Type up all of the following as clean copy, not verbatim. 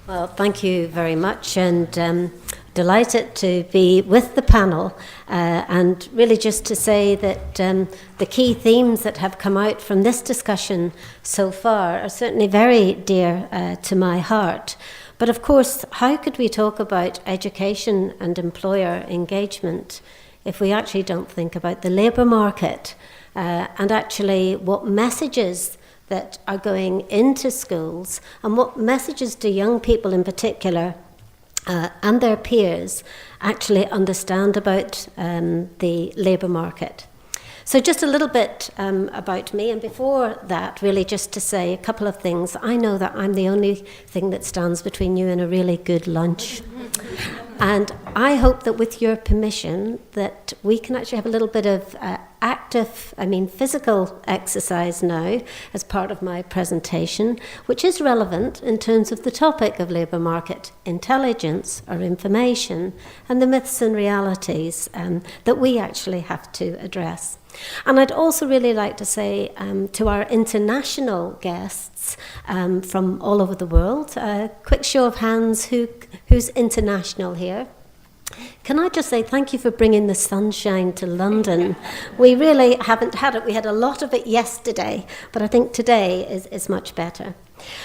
Well, thank you very much, and delighted to be with the panel, and really just to say that the key themes that have come out from this discussion so far are certainly very dear to my heart. But of course, how could we talk about education and employer engagement if we actually don't think about the labour market and actually what messages that are going into schools, and what messages do young people in particular and their peers actually understand about the labour market. So just a little bit about me, and before that, really just to say a couple of things. I know that I'm the only thing that stands between you and a really good lunch. And I hope that with your permission that we can actually have a little bit of physical exercise now as part of my presentation, which is relevant in terms of the topic of labour market intelligence or information and the myths and realities that we actually have to address. And I'd also really like to say to our international guests from all over the world, quick show of hands, who's international here? Can I just say thank you for bringing the sunshine to London? We really haven't had it. We had a lot of it yesterday, but I think today is much better.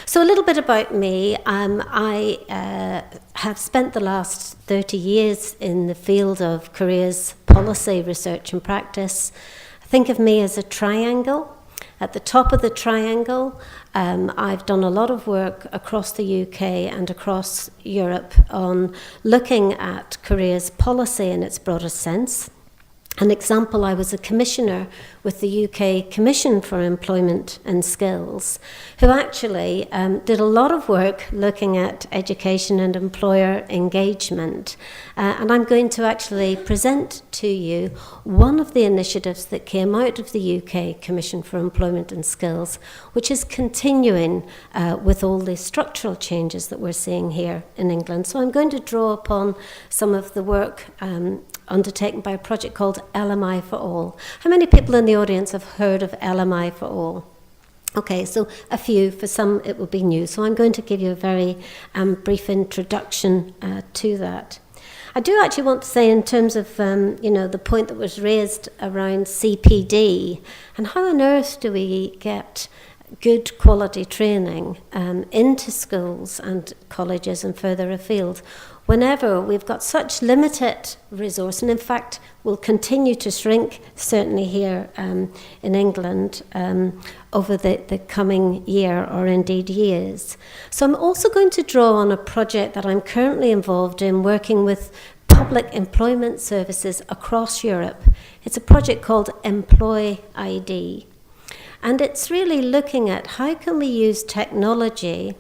So a little bit about me. I have spent the last 30 years in the field of careers policy, research and practice. Think of me as a triangle. At the top of the triangle, I've done a lot of work across the UK and across Europe on looking at careers policy in its broadest sense. An example, I was a commissioner with the UK Commission for Employment and Skills, who actually did a lot of work looking at education and employer engagement. And I'm going to actually present to you one of the initiatives that came out of the UK Commission for Employment and Skills, which is continuing with all the structural changes that we're seeing here in England. So I'm going to draw upon some of the work undertaken by a project called LMI for All. How many people in the audience have heard of LMI for All? Okay, so a few. For some it will be new. So I'm going to give you a very brief introduction to that. I do actually want to say in terms of the point that was raised around CPD and how on earth do we get good quality training into schools and colleges and further afield whenever we've got such limited resource, and in fact will continue to shrink, certainly here in England, over the coming year or indeed years. So I'm also going to draw on a project that I'm currently involved in, working with public employment services across Europe. It's a project called Employ ID. And it's really looking at how can we use technology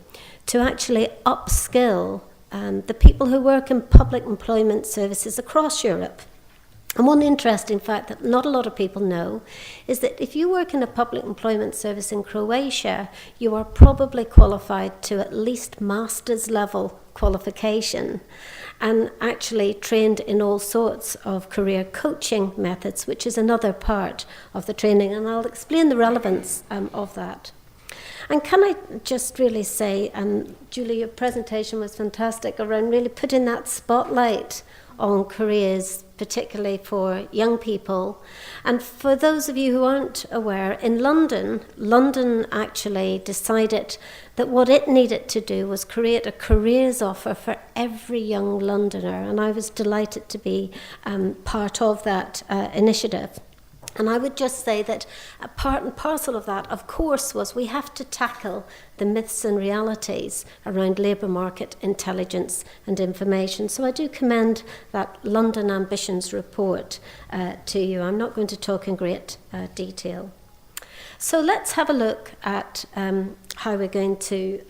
to actually upskill the people who work in public employment services across Europe. And one interesting fact that not a lot of people know is that if you work in a public employment service in Croatia, you are probably qualified to at least master's level qualification and actually trained in all sorts of career coaching methods, which is another part of the training. And I'll explain the relevance of that. And can I just really say, Julie, your presentation was fantastic around really putting that spotlight on careers, particularly for young people. And for those of you who aren't aware, in London actually decided that what it needed to do was create a careers offer for every young Londoner. And I was delighted to be part of that initiative. And I would just say that a part and parcel of that, of course, was we have to tackle the myths and realities around labour market intelligence and information. So I do commend that London Ambitions report to you. I'm not going to talk in great detail. So let's have a look at how we're going to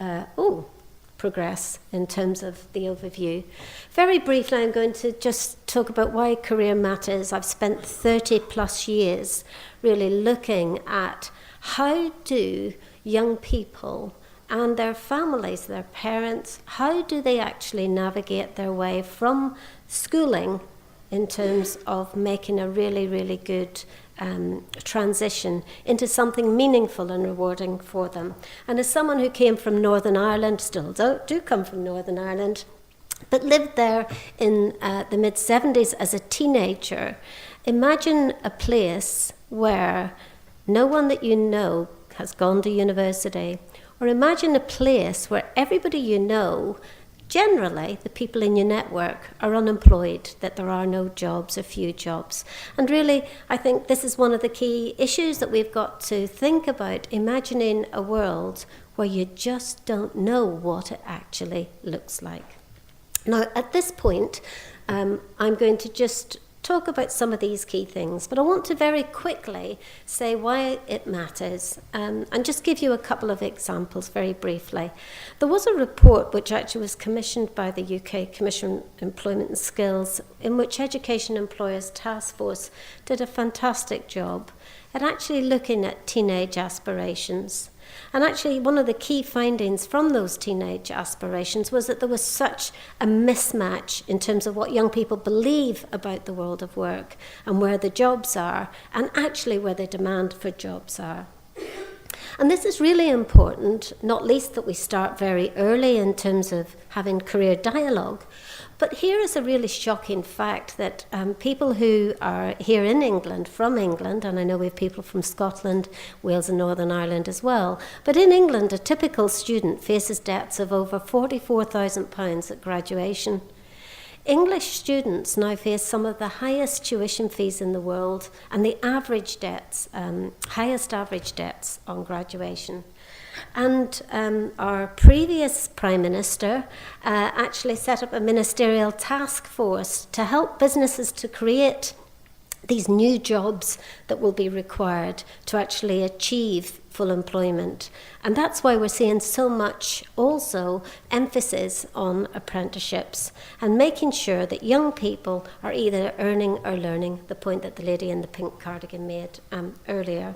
progress in terms of the overview. Very briefly, I'm going to just talk about why career matters. I've spent 30 plus years really looking at how do young people and their families, their parents, how do they actually navigate their way from schooling in terms of making a really, really good transition into something meaningful and rewarding for them. And as someone who came from Northern Ireland, still do come from Northern Ireland, but lived there in the mid-70s as a teenager, imagine a place where no one that you know has gone to university, or imagine a place where everybody you know, generally the people in your network, are unemployed, that there are no jobs or few jobs. And really, I think this is one of the key issues that we've got to think about, imagining a world where you just don't know what it actually looks like. Now, at this point, I'm going to just talk about some of these key things, but I want to very quickly say why it matters and just give you a couple of examples very briefly. There was a report which actually was commissioned by the UK Commission on Employment and Skills, in which Education Employers Task Force did a fantastic job at actually looking at teenage aspirations. And actually, one of the key findings from those teenage aspirations was that there was such a mismatch in terms of what young people believe about the world of work and where the jobs are, and actually where the demand for jobs are. And this is really important, not least that we start very early in terms of having career dialogue. But here is a really shocking fact that people who are here in England, from England, and I know we have people from Scotland, Wales and Northern Ireland as well, but in England a typical student faces debts of over £44,000 at graduation. English students now face some of the highest tuition fees in the world and the average debts, highest average debts on graduation. And our previous Prime Minister actually set up a ministerial task force to help businesses to create these new jobs that will be required to actually achieve full employment. And that's why we're seeing so much also emphasis on apprenticeships and making sure that young people are either earning or learning, the point that the lady in the pink cardigan made earlier.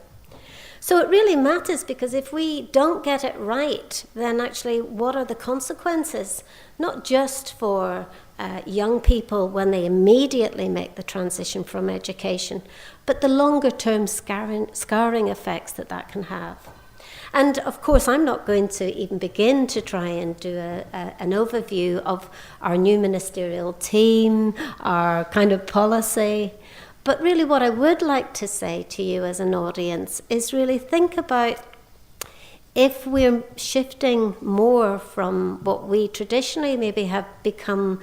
So it really matters, because if we don't get it right, then actually what are the consequences? Not just for young people when they immediately make the transition from education, but the longer term scarring effects that can have. And of course, I'm not going to even begin to try and do an overview of our new ministerial team, our kind of policy. But really what I would like to say to you as an audience is really think about, if we're shifting more from what we traditionally maybe have become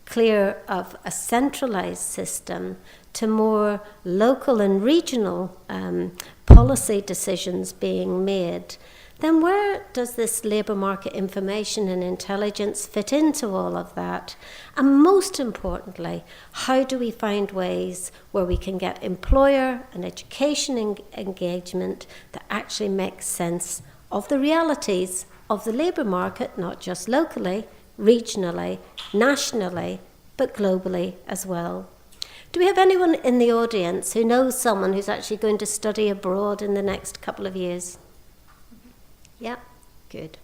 clear of a centralised system to more local and regional policy decisions being made, then where does this labour market information and intelligence fit into all of that? And most importantly, how do we find ways where we can get employer and education engagement that actually makes sense of the realities of the labour market, not just locally, regionally, nationally, but globally as well? Do we have anyone in the audience who knows someone who's actually going to study abroad in the next couple of years? Yeah, good.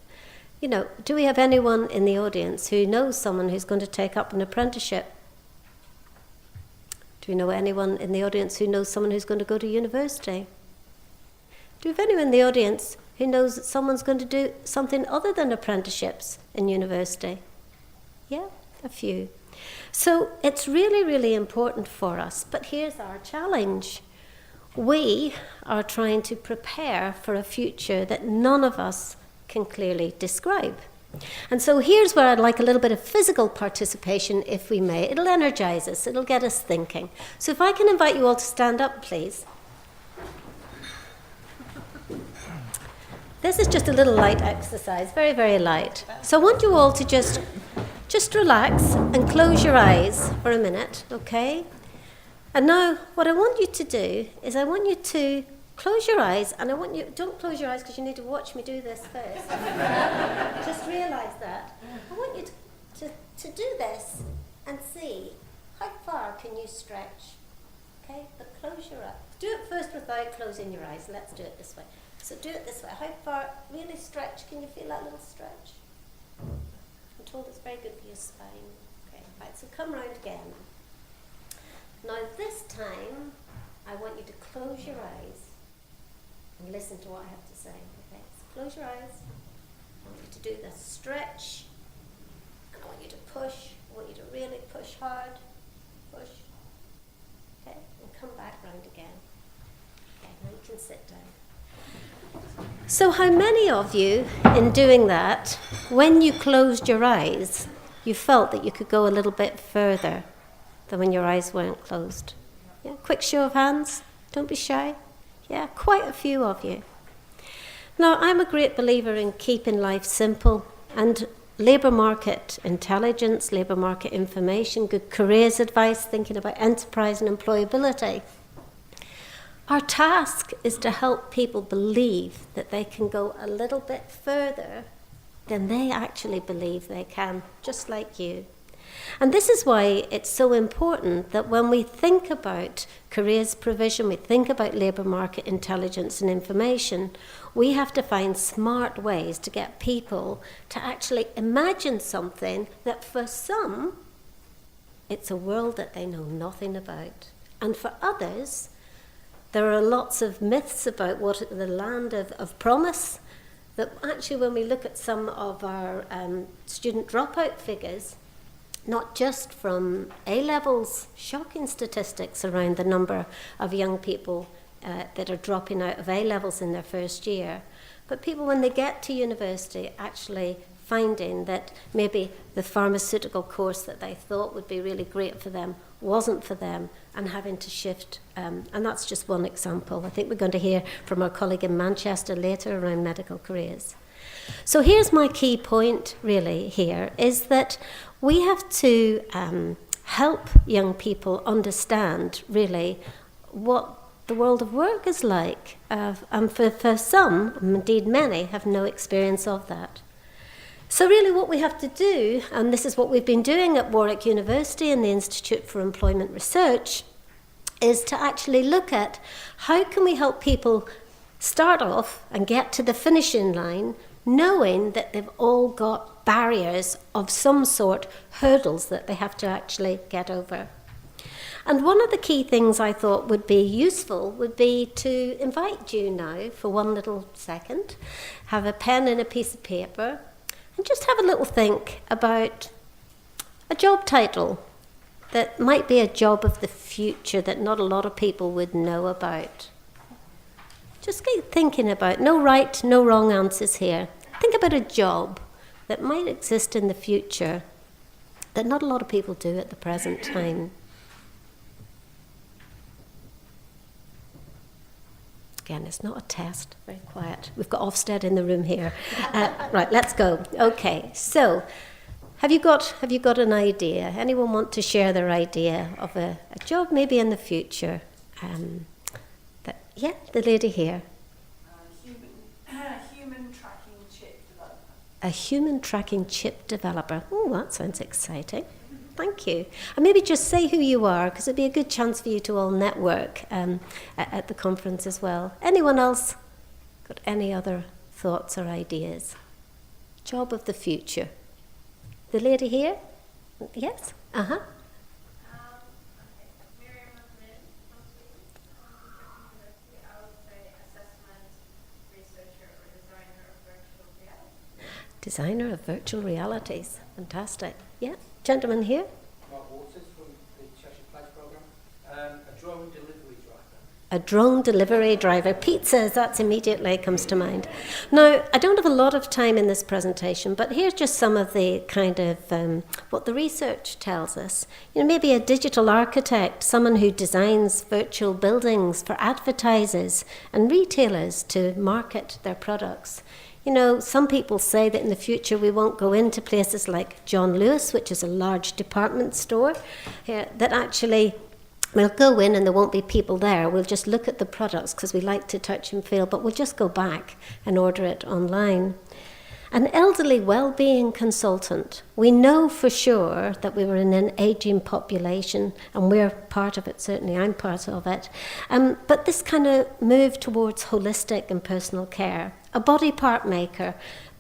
You know, do we have anyone in the audience who knows someone who's going to take up an apprenticeship? Do we know anyone in the audience who knows someone who's going to go to university? Do we have anyone in the audience who knows that someone's going to do something other than apprenticeships in university? Yeah, a few. So it's really, really important for us. But here's our challenge. We are trying to prepare for a future that none of us can clearly describe. And so here's where I'd like a little bit of physical participation, if we may. It'll energize us. It'll get us thinking. So if I can invite you all to stand up, please. This is just a little light exercise, very, very light. So I want you all to just relax and close your eyes for a minute, okay? And now what I want you to do is I want you to close your eyes, and I want you, don't close your eyes because you need to watch me do this first. Just realise that. I want you to do this and see how far can you stretch, okay? But close your eyes. Do it first without closing your eyes. Let's do it this way. So do it this way. How far, really stretch, can you feel that little stretch? I'm told it's very good for your spine. Okay, right, so come round again. Now this time, I want you to close your eyes and listen to what I have to say. Okay, so close your eyes. I want you to do the stretch. And I want you to push. I want you to really push hard. Push. Okay, and come back round again. Okay, now you can sit down. So how many of you, in doing that, when you closed your eyes, you felt that you could go a little bit further than when your eyes weren't closed? Yeah, quick show of hands. Don't be shy. Yeah, quite a few of you. Now, I'm a great believer in keeping life simple, and labour market intelligence, labour market information, good careers advice, thinking about enterprise and employability. Our task is to help people believe that they can go a little bit further than they actually believe they can, just like you. And this is why it's so important that when we think about careers provision, we think about labour market intelligence and information, we have to find smart ways to get people to actually imagine something that for some, it's a world that they know nothing about. And for others, there are lots of myths about what the land of promise, that actually when we look at some of our student dropout figures, not just from A-levels, shocking statistics around the number of young people that are dropping out of A-levels in their first year, but people when they get to university actually finding that maybe the pharmaceutical course that they thought would be really great for them wasn't for them, and having to shift. And that's just one example. I think we're going to hear from our colleague in Manchester later around medical careers. So here's my key point really here, is that we have to help young people understand really what the world of work is like. And for some, indeed many, have no experience of that. So really what we have to do, and this is what we've been doing at Warwick University and the Institute for Employment Research, is to actually look at how can we help people start off and get to the finishing line knowing that they've all got barriers of some sort, hurdles that they have to actually get over. And one of the key things I thought would be useful would be to invite you now for one little second, have a pen and a piece of paper, and just have a little think about a job title that might be a job of the future that not a lot of people would know about. Just keep thinking about, no right, no wrong answers here. Think about a job that might exist in the future that not a lot of people do at the present time. Again, it's not a test, very quiet. We've got Ofsted in the room here. Right, let's go. Okay, so have you got an idea? Anyone want to share their idea of a job maybe in the future? Yeah, the lady here. Human tracking chip developer. A human tracking chip developer. Oh, that sounds exciting. Thank you. And maybe just say who you are, because it'd be a good chance for you to all network at the conference as well. Anyone else got any other thoughts or ideas? Job of the future. The lady here? Yes? Uh-huh. Designer of virtual realities. Fantastic. Yeah. Gentleman here. Mark Waters from the Churchill Report. A drone delivery driver. A drone delivery driver. Pizzas, that's immediately comes to mind. Now, I don't have a lot of time in this presentation, but here's just some of the kind of what the research tells us. Maybe a digital architect, someone who designs virtual buildings for advertisers and retailers to market their products. Some people say that in the future we won't go into places like John Lewis, which is a large department store, that actually we'll go in and there won't be people there. We'll just look at the products because we like to touch and feel, but we'll just go back and order it online. An elderly well-being consultant. We know for sure that we were in an aging population, and we're part of it, certainly I'm part of it. But this kind of move towards holistic and personal care. A body part maker,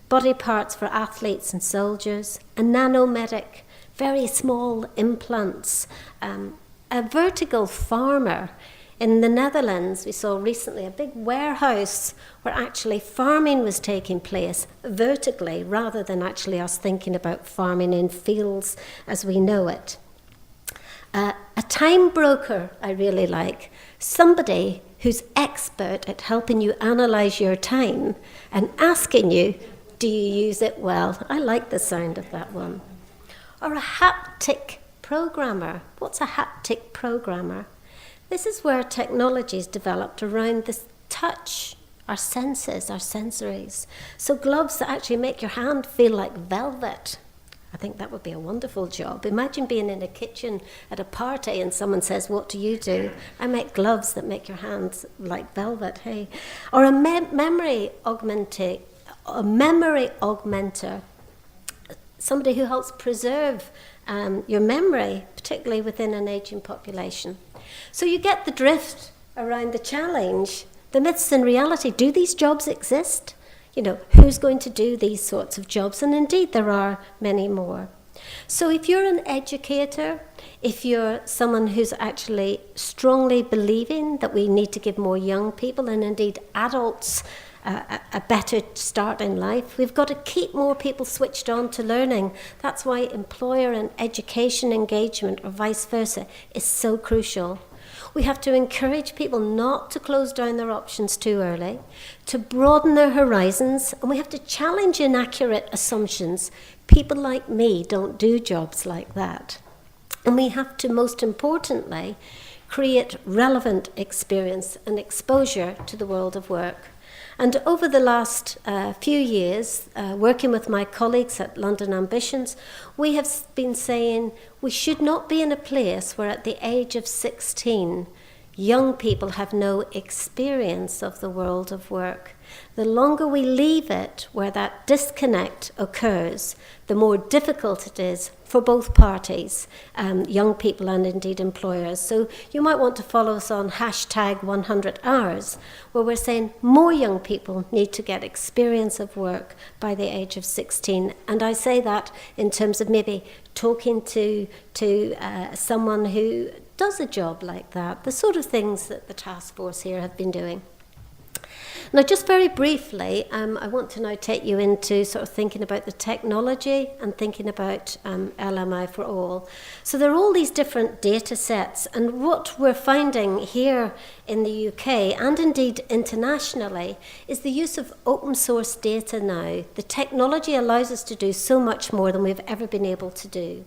body parts for athletes and soldiers. A nanomedic, very small implants. A vertical farmer In the Netherlands, we saw recently a big warehouse where actually farming was taking place vertically rather than actually us thinking about farming in fields as we know it. A time broker I really like, somebody who's expert at helping you analyse your time and asking you, do you use it well? I like the sound of that one. Or a haptic programmer. What's a haptic programmer? This is where technology is developed around this touch, our senses, our sensories. So gloves that actually make your hand feel like velvet. I think that would be a wonderful job. Imagine being in a kitchen at a party and someone says, what do you do? I make gloves that make your hands like velvet, hey. Or a memory augmenter, somebody who helps preserve your memory, particularly within an aging population. So you get the drift around the challenge, the myths and reality. Do these jobs exist? You know, who's going to do these sorts of jobs? And indeed, there are many more. So if you're an educator, if you're someone who's actually strongly believing that we need to give more young people and indeed adults a better start in life, we've got to keep more people switched on to learning. That's why employer and education engagement, or vice versa, is so crucial. We have to encourage people not to close down their options too early, to broaden their horizons, and we have to challenge inaccurate assumptions. People like me don't do jobs like that. And we have to, most importantly, create relevant experience and exposure to the world of work. And over the last few years, working with my colleagues at London Ambitions, we have been saying we should not be in a place where at the age of 16, young people have no experience of the world of work. The longer we leave it where that disconnect occurs, the more difficult it is for both parties, young people and indeed employers. So you might want to follow us on hashtag 100 hours, where we're saying more young people need to get experience of work by the age of 16. And I say that in terms of maybe talking to someone who does a job like that, the sort of things that the task force here have been doing. Now, just very briefly, I want to now take you into sort of thinking about the technology and thinking about LMI for all. So there are all these different data sets, and what we're finding here in the UK and indeed internationally is the use of open source data now. The technology allows us to do so much more than we've ever been able to do.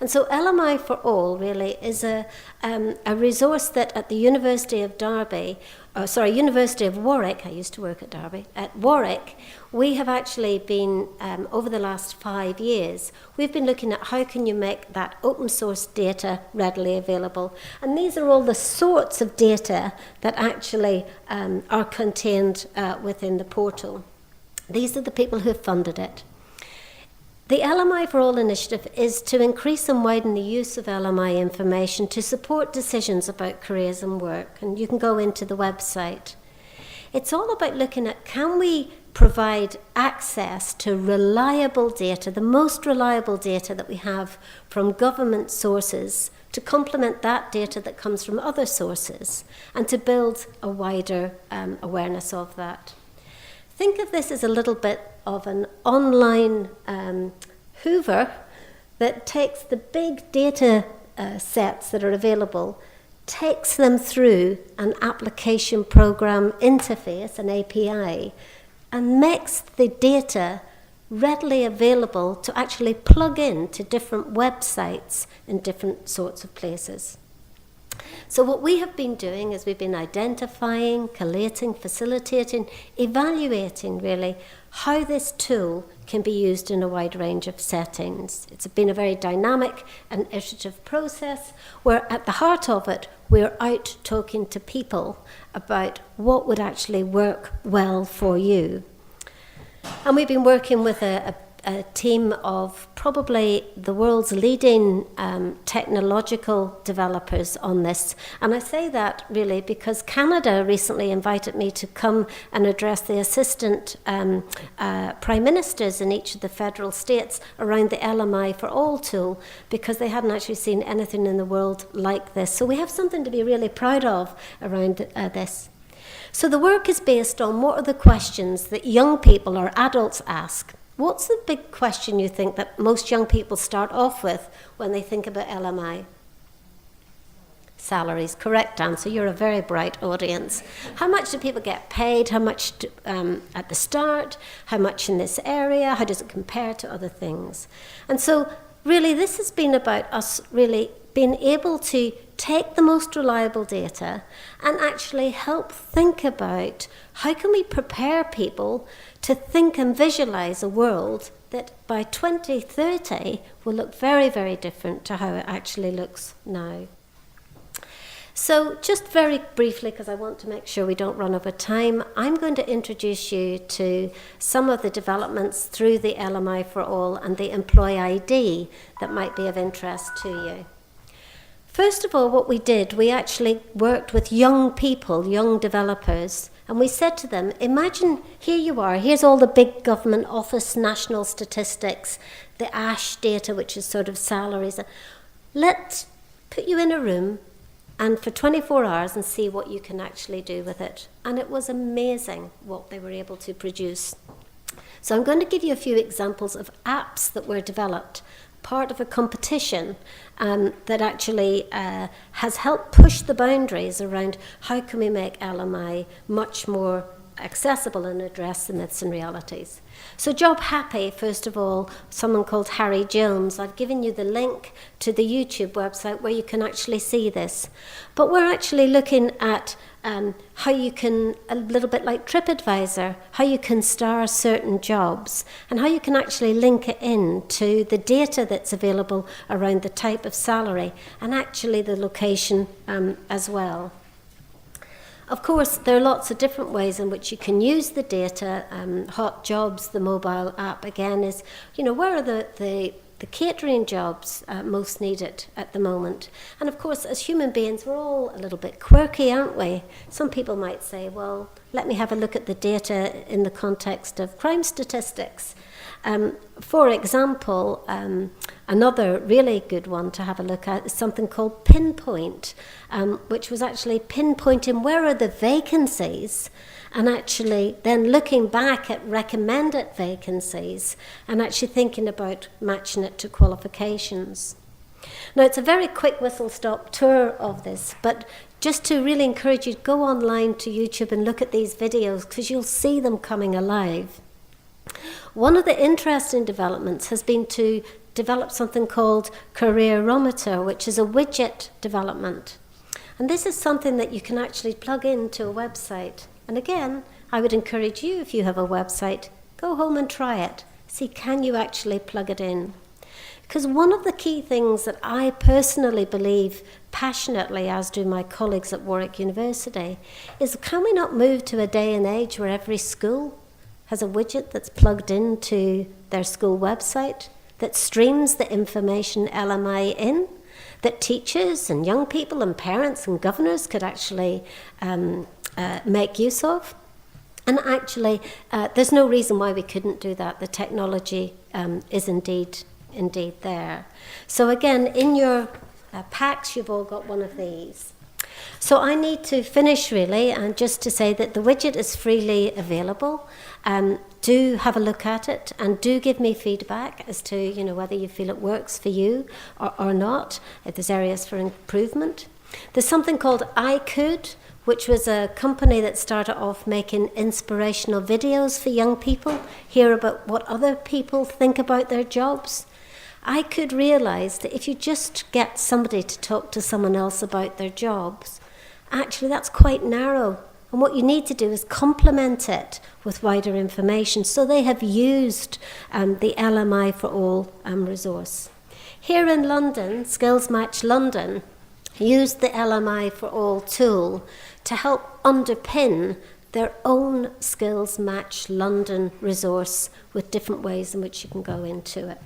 And so LMI for All really is a resource that at the University of University of Warwick, I used to work at Derby, at Warwick, we have actually been, over the last 5 years, we've been looking at how can you make that open source data readily available. And these are all the sorts of data that actually are contained within the portal. These are the people who have funded it. The LMI for All initiative is to increase and widen the use of LMI information to support decisions about careers and work, and you can go into the website. It's all about looking at, can we provide access to reliable data, the most reliable data that we have from government sources, to complement that data that comes from other sources, and to build a wider awareness of that. Think of this as a little bit of an online Hoover that takes the big data sets that are available, takes them through an application program interface, an API, and makes the data readily available to actually plug in to different websites in different sorts of places. So what we have been doing is we've been identifying, collating, facilitating, evaluating really how this tool can be used in a wide range of settings. It's been a very dynamic and iterative process where at the heart of it we're out talking to people about what would actually work well for you. And we've been working with a a team of probably the world's leading technological developers on this. And I say that really because Canada recently invited me to come and address the assistant prime ministers in each of the federal states around the LMI for All tool, because they hadn't actually seen anything in the world like this. So we have something to be really proud of around this. So the work is based on what are the questions that young people or adults ask. What's the big question you think that most young people start off with when they think about LMI? Salaries, correct answer. You're a very bright audience. How much do people get paid? How much at the start? How much in this area? How does it compare to other things? And so really this has been about us really being able to take the most reliable data and actually help think about how can we prepare people to think and visualize a world that by 2030 will look very, very different to how it actually looks now. So just very briefly, because I want to make sure we don't run over time, I'm going to introduce you to some of the developments through the LMI for All and the Employee ID that might be of interest to you. First of all, what we did, we actually worked with young people, young developers, and we said to them, imagine here you are, here's all the big government office national statistics, the ASH data, which is sort of salaries. Let's put you in a room and for 24 hours and see what you can actually do with it. And it was amazing what they were able to produce. So I'm going to give you a few examples of apps that were developed, part of a competition that actually has helped push the boundaries around how can we make LMI much more accessible and address the myths and realities. So Job Happy, first of all, someone called Harry Jones. I've given you the link to the YouTube website where you can actually see this. But we're actually looking at how you can, a little bit like TripAdvisor, how you can star certain jobs and how you can actually link it in to the data that's available around the type of salary and actually the location as well. Of course, there are lots of different ways in which you can use the data. Hot Jobs, the mobile app, again, is, where are the catering jobs most needed at the moment? And of course, as human beings, we're all a little bit quirky, aren't we? Some people might say, well, let me have a look at the data in the context of crime statistics. For example, another really good one to have a look at is something called Pinpoint, which was actually pinpointing where are the vacancies and actually then looking back at recommended vacancies and actually thinking about matching it to qualifications. Now, it's a very quick whistle-stop tour of this, but just to really encourage you to go online to YouTube and look at these videos because you'll see them coming alive. One of the interesting developments has been to develop something called Careerometer, which is a widget development. And this is something that you can actually plug into a website. And again, I would encourage you, if you have a website, go home and try it. See, can you actually plug it in? Because one of the key things that I personally believe passionately, as do my colleagues at Warwick University, is can we not move to a day and age where every school has a widget that's plugged into their school website that streams the information LMI in, that teachers and young people and parents and governors could actually make use of? And actually, there's no reason why we couldn't do that. The technology is indeed there. So again, in your packs, you've all got one of these. So I need to finish really, and just to say that the widget is freely available. Do have a look at it and do give me feedback as to whether you feel it works for you or not, if there's areas for improvement. There's something called I Could, which was a company that started off making inspirational videos for young people, hear about what other people think about their jobs. I could realize that if you just get somebody to talk to someone else about their jobs, actually that's quite narrow. And what you need to do is complement it with wider information. So they have used the LMI for All resource. Here in London, Skills Match London used the LMI for All tool to help underpin their own skills match London resource with different ways in which you can go into it.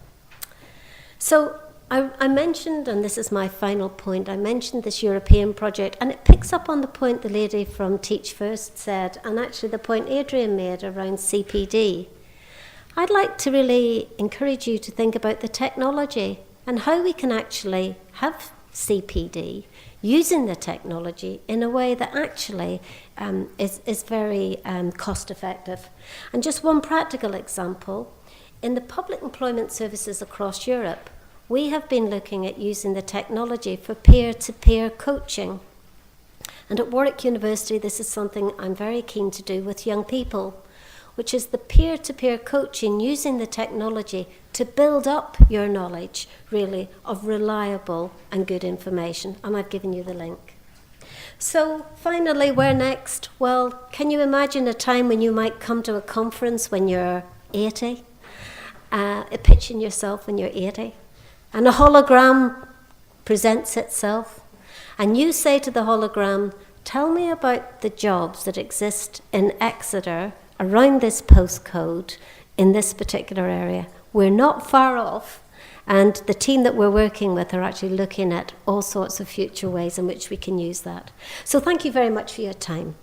So I mentioned, and this is my final point, I mentioned this European project, and it picks up on the point the lady from Teach First said, and actually the point Adrian made around CPD. I'd like to really encourage you to think about the technology and how we can actually have CPD using the technology in a way that actually is very cost effective. And just one practical example, in the public employment services across Europe, we have been looking at using the technology for peer-to-peer coaching. And at Warwick University, this is something I'm very keen to do with young people, which is the peer-to-peer coaching using the technology to build up your knowledge, really, of reliable and good information. And I've given you the link. So finally, where next? Well, can you imagine a time when you might come to a conference when you're 80, pitching yourself when you're 80, and a hologram presents itself, and you say to the hologram, tell me about the jobs that exist in Exeter around this postcode in this particular area. We're not far off, and the team that we're working with are actually looking at all sorts of future ways in which we can use that. So thank you very much for your time.